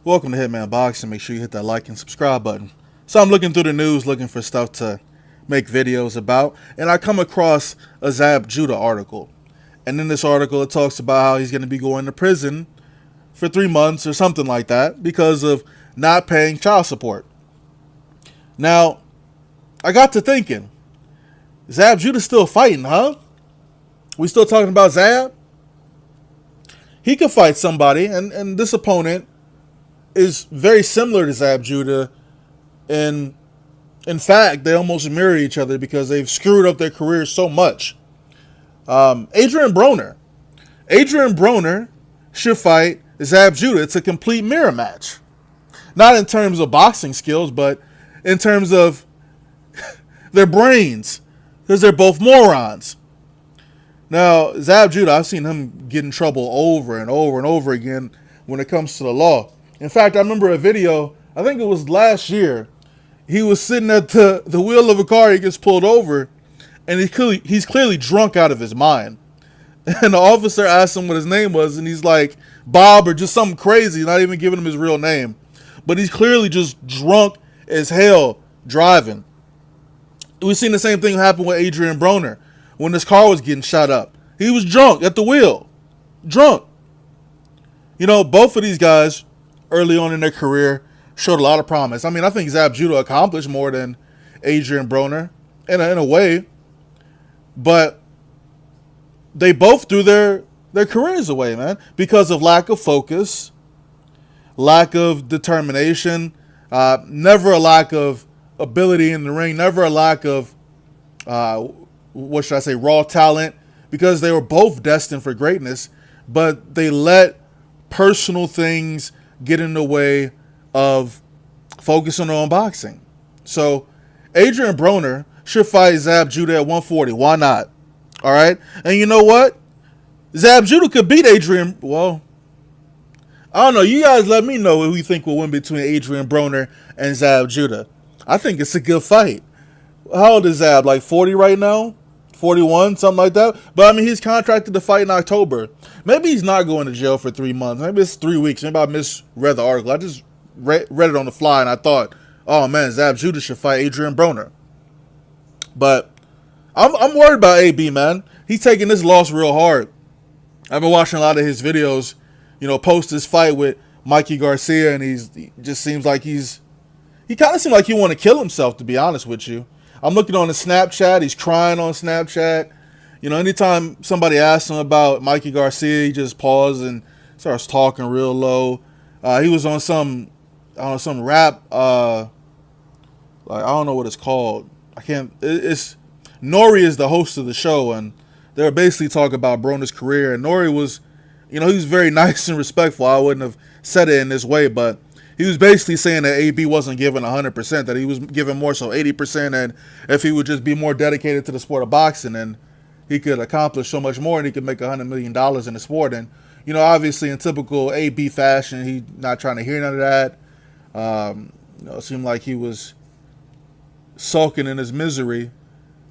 Welcome to Hitman Boxing. Make sure you hit that like and subscribe button. So I'm looking through the news, looking for stuff to make videos about, and I come across a Zab Judah article. And in this article, it talks about how he's going to be going to prison for 3 months or something like that because of not paying child support. Now, I got to thinking, Zab Judah's still fighting, huh? We still talking about Zab? He could fight somebody, and this opponent is very similar to Zab Judah, and in fact, they almost mirror each other because they've screwed up their careers so much. Adrien Broner. Adrien Broner should fight Zab Judah. It's a complete mirror match. Not in terms of boxing skills, but in terms of their brains, because they're both morons. Now, Zab Judah, I've seen him get in trouble over and over and over again when it comes to the law. In fact, I remember a video, I think it was last year, he was sitting at the wheel of a car, he gets pulled over, and he's clearly drunk out of his mind. And the officer asked him what his name was, and he's like, Bob, or just something crazy, not even giving him his real name. But he's clearly just drunk as hell driving. We've seen the same thing happen with Adrien Broner when his car was getting shot up. He was drunk at the wheel. Drunk. You know, both of these guys, early on in their career, showed a lot of promise. I mean, I think Zab Judah accomplished more than Adrien Broner in a way. But they both threw their careers away, man, because of lack of focus, lack of determination, never a lack of ability in the ring, never a lack of, raw talent, because they were both destined for greatness, but they let personal things get in the way of focusing on boxing. So Adrien Broner should fight Zab Judah at 140. Why not? All right. And you know what? Zab Judah could beat Adrien. Well, I don't know. You guys let me know who you think will win between Adrien Broner and Zab Judah. I think it's a good fight. How old is Zab? Like 40 right now? 41, something like that. But I mean, he's contracted to fight in October. Maybe he's not going to jail for 3 months. Maybe it's 3 weeks. Maybe I misread the article. I just read it on the fly, and I thought, oh man, Zab Judah should fight Adrien Broner. But I'm worried about AB, man. He's taking this loss real hard. I've been watching a lot of his videos, post his fight with Mikey Garcia, and he just seems like he kind of seems like he want to kill himself, to be honest with you. I'm looking on his Snapchat. He's crying on Snapchat. Anytime somebody asks him about Mikey Garcia, he just pauses and starts talking real low. He was on some rap, I don't know what it's called. It's Nori is the host of the show, and they were basically talking about Broner's career. And Nori was, he was very nice and respectful. I wouldn't have said it in this way, but he was basically saying that AB wasn't giving 100%, that he was giving more so 80%, and if he would just be more dedicated to the sport of boxing, and he could accomplish so much more, and he could make $100 million in the sport. And, obviously in typical AB fashion, he not trying to hear none of that. It seemed like he was sulking in his misery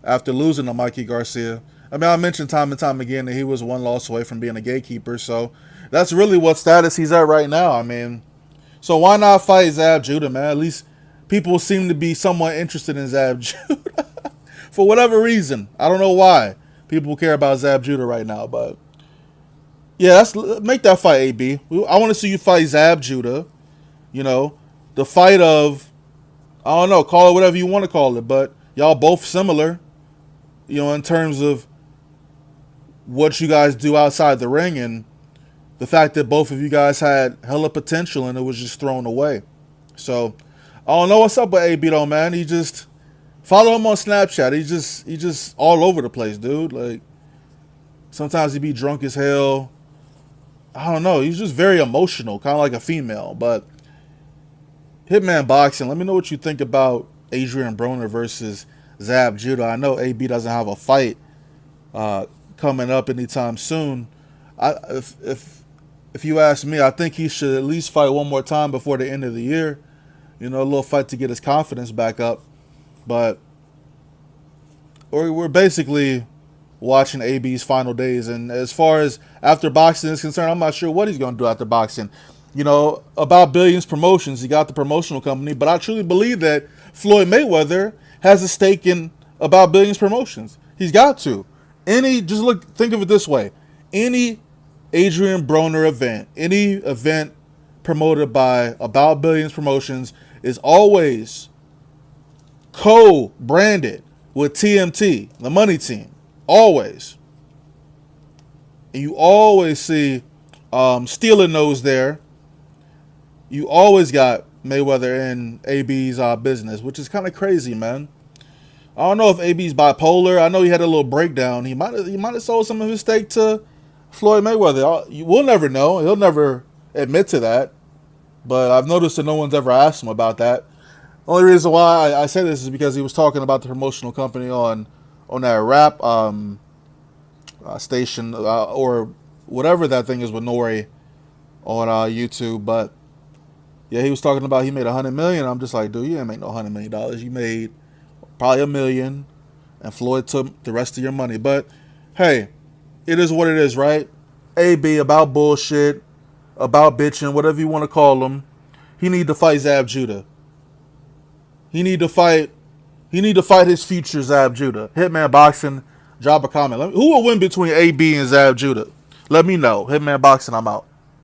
after losing to Mikey Garcia. I mean, I mentioned time and time again that he was one loss away from being a gatekeeper, so that's really what status he's at right now. I mean, so why not fight Zab Judah, man? At least people seem to be somewhat interested in Zab Judah. For whatever reason. I don't know why people care about Zab Judah right now, but yeah, make that fight, AB. I want to see you fight Zab Judah. The fight of, I don't know, call it whatever you want to call it, but y'all both similar, in terms of what you guys do outside the ring, and the fact that both of you guys had hella potential and it was just thrown away. So I don't know what's up with AB though, man. He just follow him on Snapchat. He just all over the place, dude. Like, sometimes he be drunk as hell. I don't know. He's just very emotional, kind of like a female. But Hitman Boxing, let me know what you think about Adrien Broner versus Zab Judah. I know AB doesn't have a fight coming up anytime soon. If you ask me, I think he should at least fight one more time before the end of the year. A little fight to get his confidence back up. But we're basically watching AB's final days. And as far as after boxing is concerned, I'm not sure what he's going to do after boxing. About Billions Promotions. He got the promotional company, but I truly believe that Floyd Mayweather has a stake in About Billions Promotions. He's got to. Think of it this way: any Adrien Broner event, any event promoted by About Billions Promotions is always co-branded with TMT, the money team, always. And you always see Steeler Nose there. You always got Mayweather in AB's business, which is kind of crazy, man. I don't know if AB's bipolar. I know he had a little breakdown. He might have sold some of his stake to Floyd Mayweather. We'll never know. He'll never admit to that. But I've noticed that no one's ever asked him about that. Only reason why I say this is because he was talking about the promotional company on that rap station or whatever that thing is with Nori on YouTube. But yeah, he was talking about he made $100 million. I'm just like, dude, you ain't make no $100 million. You made probably $1 million, and Floyd took the rest of your money. But hey, it is what it is, right? AB about bullshit, about bitching, whatever you want to call him. He need to fight Zab Judah. He need to fight his future Zab Judah. Hitman Boxing, drop a comment. Who will win between AB and Zab Judah? Let me know. Hitman Boxing, I'm out.